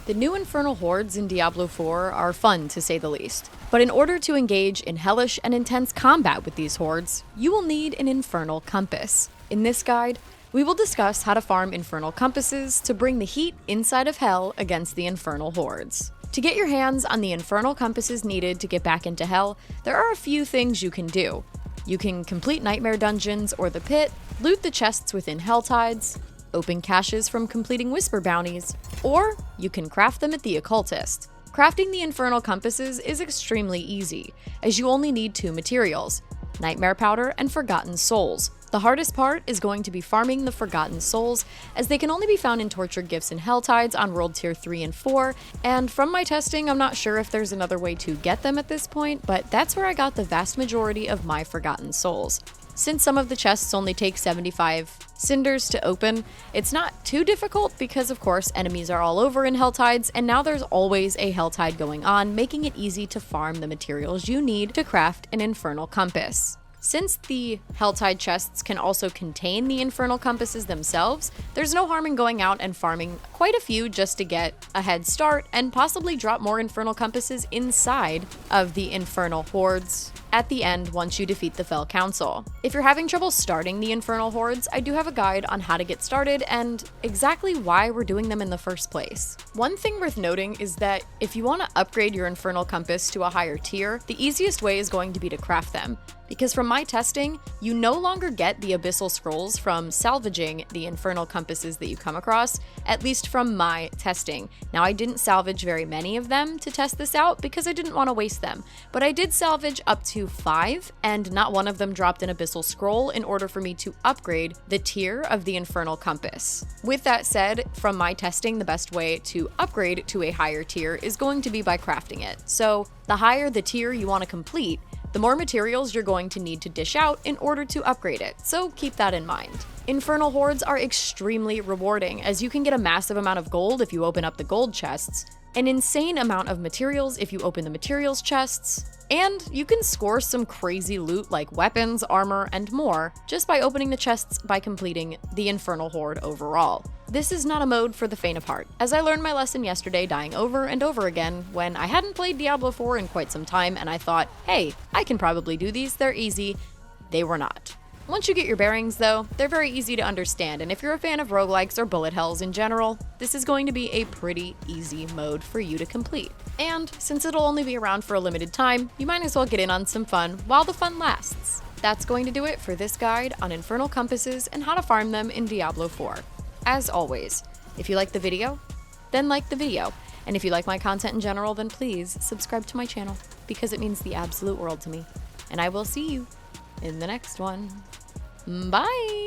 The new Infernal Hordes in Diablo 4 are fun, to say the least. But in order to engage in hellish and intense combat with these hordes, you will need an Infernal Compass. In this guide, we will discuss how to farm Infernal Compasses to bring the heat inside of hell against the Infernal Hordes. To get your hands on the Infernal Compasses needed to get back into hell, there are a few things you can do. You can complete Nightmare Dungeons or the Pit, loot the chests within Helltides, open caches from completing Whisper bounties, or you can craft them at the Occultist. Crafting the Infernal Compasses is extremely easy, as you only need 2 materials, Nightmare Powder and Forgotten Souls. The hardest part is going to be farming the Forgotten Souls, as they can only be found in Tortured Gifts and Helltides on World Tier 3 and 4, and from my testing, I'm not sure if there's another way to get them at this point, but that's where I got the vast majority of my Forgotten Souls. Since some of the chests only take 75 cinders to open, it's not too difficult because, of course, enemies are all over in Helltides, and now there's always a Helltide going on, making it easy to farm the materials you need to craft an Infernal Compass. Since the Helltide chests can also contain the Infernal Compasses themselves, there's no harm in going out and farming quite a few just to get a head start and possibly drop more Infernal Compasses inside of the Infernal Hordes at the end once you defeat the Fell Council. If you're having trouble starting the Infernal Hordes, I do have a guide on how to get started and exactly why we're doing them in the first place. One thing worth noting is that if you want to upgrade your Infernal Compass to a higher tier, the easiest way is going to be to craft them. Because from my testing, you no longer get the Abyssal Scrolls from salvaging the Infernal Compasses that you come across, at least from my testing. Now, I didn't salvage very many of them to test this out because I didn't want to waste them, but I did salvage up to 5, and not one of them dropped an Abyssal Scroll in order for me to upgrade the tier of the Infernal Compass. With that said, from my testing, the best way to upgrade to a higher tier is going to be by crafting it. So, the higher the tier you want to complete, the more materials you're going to need to dish out in order to upgrade it, so keep that in mind. Infernal Hordes are extremely rewarding, as you can get a massive amount of gold if you open up the gold chests, an insane amount of materials if you open the materials chests, and you can score some crazy loot like weapons, armor, and more just by opening the chests by completing the Infernal Horde overall. This is not a mode for the faint of heart, as I learned my lesson yesterday dying over and over again when I hadn't played Diablo 4 in quite some time and I thought, hey, I can probably do these, they're easy. They were not. Once you get your bearings though, they're very easy to understand, and if you're a fan of roguelikes or bullet hells in general, this is going to be a pretty easy mode for you to complete. And since it'll only be around for a limited time, you might as well get in on some fun while the fun lasts. That's going to do it for this guide on Infernal Compasses and how to farm them in Diablo 4. As always, if you like the video, then like the video. And if you like my content in general, then please subscribe to my channel, because it means the absolute world to me. And I will see you in the next one. Bye!